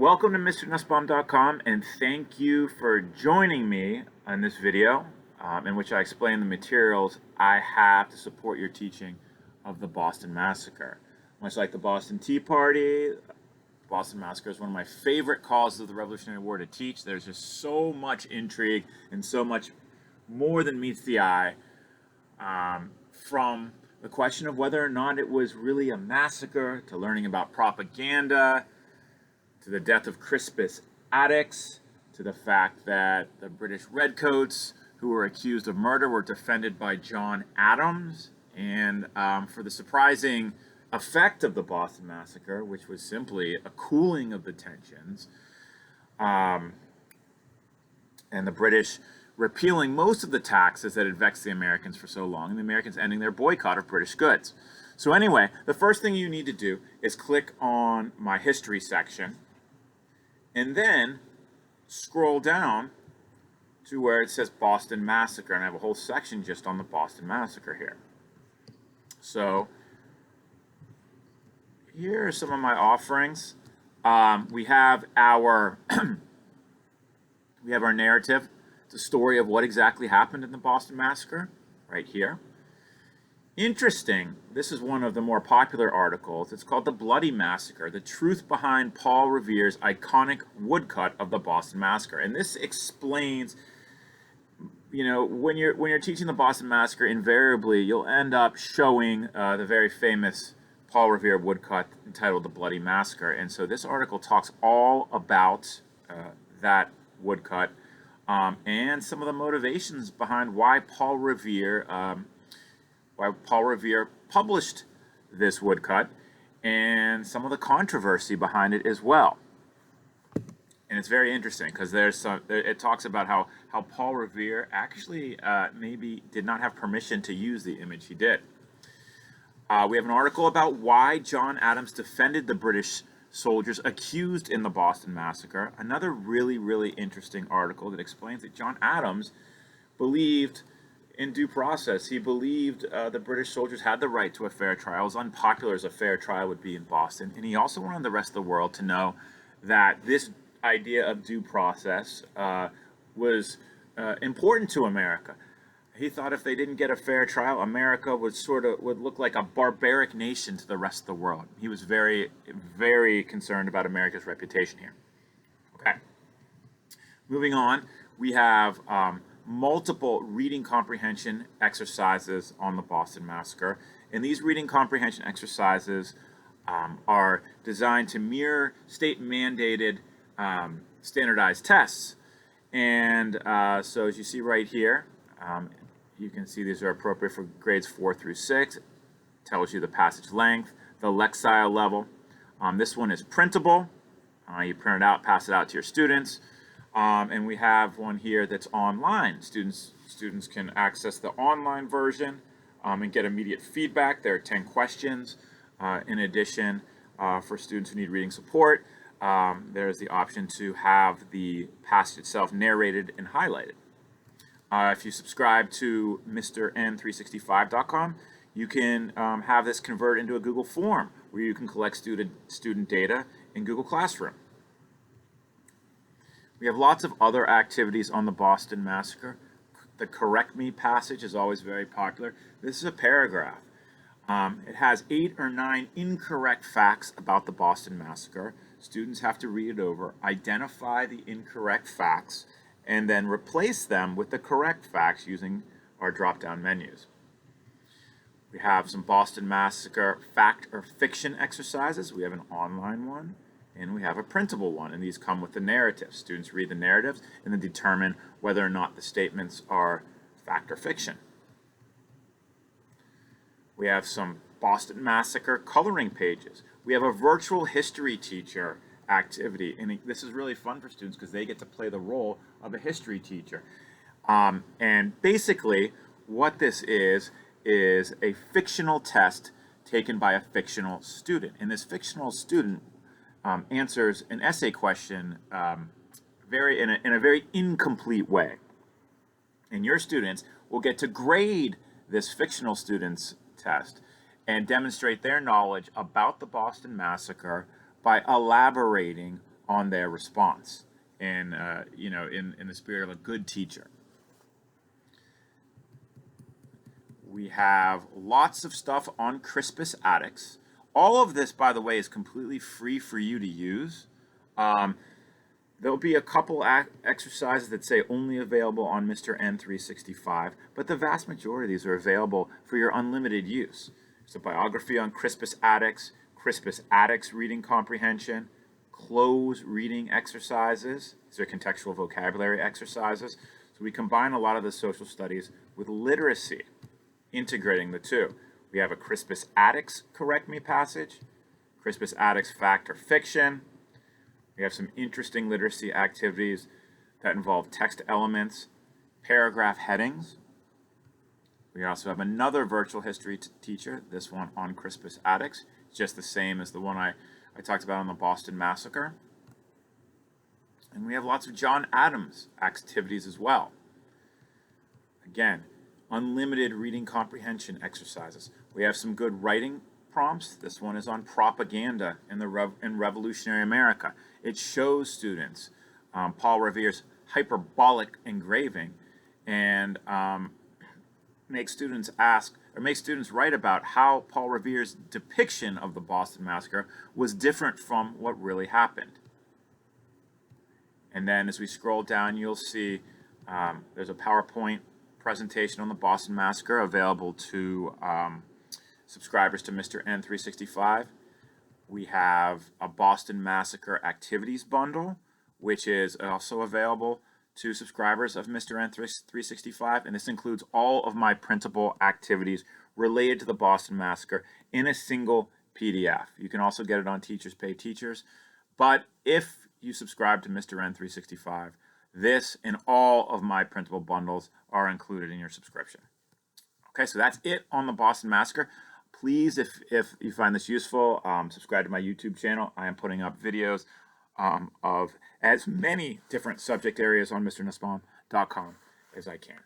Welcome to MrNussbaum.com, and thank you for joining me on this video in which I explain the materials I have to support your teaching of the Boston Massacre. Much like the Boston Tea Party, the Boston Massacre is one of my favorite causes of the Revolutionary War to teach. There's just so much intrigue and so much more than meets the eye, from the question of whether or not it was really a massacre, to learning about propaganda, to the death of Crispus Attucks, to the fact that the British Redcoats who were accused of murder were defended by John Adams, and for the surprising effect of the Boston Massacre, which was simply a cooling of the tensions, and the British repealing most of the taxes that had vexed the Americans for so long, and the Americans ending their boycott of British goods. So anyway, the first thing you need to do is click on my history section, and then scroll down to where it says Boston Massacre, and I have a whole section just on the Boston Massacre here. So here are some of my offerings. We have our we have our narrative. It's a story of what exactly happened in the Boston Massacre, right here. Interesting, this is one of the more popular articles. It's called The Bloody Massacre, the truth behind Paul Revere's iconic woodcut of the Boston Massacre. And this explains, when you're teaching the Boston Massacre, invariably you'll end up showing the very famous Paul Revere woodcut entitled The Bloody Massacre. And so this article talks all about that woodcut and some of the motivations behind why Paul Revere published this woodcut, and some of the controversy behind it as well. And it's very interesting because it talks about how Paul Revere actually maybe did not have permission to use the image he did. We have an article about why John Adams defended the British soldiers accused in the Boston Massacre. Another really, really interesting article that explains that John Adams believed in due process. He believed the British soldiers had the right to a fair trial, as unpopular as a fair trial would be in Boston. And he also wanted the rest of the world to know that this idea of due process was important to America. He thought if they didn't get a fair trial, America would look like a barbaric nation to the rest of the world. He was very, very concerned about America's reputation here. Okay. Moving on, we have multiple reading comprehension exercises on the Boston Massacre. And these reading comprehension exercises are designed to mirror state-mandated standardized tests. And so as you see right here, you can see these are appropriate for grades 4 through 6. It tells you the passage length, the lexile level. This one is printable. You print it out, pass it out to your students. And we have one here that's online. Students can access the online version and get immediate feedback. There are 10 questions. In addition, for students who need reading support, there's the option to have the passage itself narrated and highlighted. If you subscribe to MrN365.com, you can have this converted into a Google form where you can collect student data in Google Classroom. We have lots of other activities on the Boston Massacre. The Correct Me passage is always very popular. This is a paragraph. It has 8 or 9 incorrect facts about the Boston Massacre. Students have to read it over, identify the incorrect facts, and then replace them with the correct facts using our drop-down menus. We have some Boston Massacre fact or fiction exercises. We have an online one, and we have a printable one, and these come with the narratives. Students read the narratives and then determine whether or not the statements are fact or fiction. We have some Boston Massacre coloring pages. We have a virtual history teacher activity, and this is really fun for students because they get to play the role of a history teacher. And basically what this is a fictional test taken by a fictional student, and this fictional student answers an essay question in a very incomplete way. And your students will get to grade this fictional student's test and demonstrate their knowledge about the Boston Massacre by elaborating on their response, and in the spirit of a good teacher. We have lots of stuff on Crispus Attucks. All of this, by the way, is completely free for you to use. There'll be a couple exercises that say only available on Mr. N365, but the vast majority of these are available for your unlimited use. There's a biography on Crispus Attucks, Crispus Attucks reading comprehension, close reading exercises. These are contextual vocabulary exercises. So we combine a lot of the social studies with literacy, integrating the two. We have a Crispus Attucks correct me passage, Crispus Attucks fact or fiction. We have some interesting literacy activities that involve text elements, paragraph headings. We also have another virtual history teacher, this one on Crispus Attucks. It's just the same as the one I talked about on the Boston Massacre. And we have lots of John Adams activities as well. Again, unlimited reading comprehension exercises. We have some good writing prompts. This one is on propaganda in revolutionary America. It shows students Paul Revere's hyperbolic engraving and makes students write about how Paul Revere's depiction of the Boston Massacre was different from what really happened. And then as we scroll down, you'll see there's a PowerPoint presentation on the Boston Massacre available to subscribers to Mr. N365. We have a Boston Massacre activities bundle, which is also available to subscribers of Mr. N365, and this includes all of my printable activities related to the Boston Massacre in a single PDF. You can also get it on Teachers Pay Teachers, but if you subscribe to Mr. N365, this and all of my printable bundles are included in your subscription. Okay, so that's it on the Boston Massacre. Please, if you find this useful, subscribe to my YouTube channel. I am putting up videos of as many different subject areas on MrNussbaum.com as I can.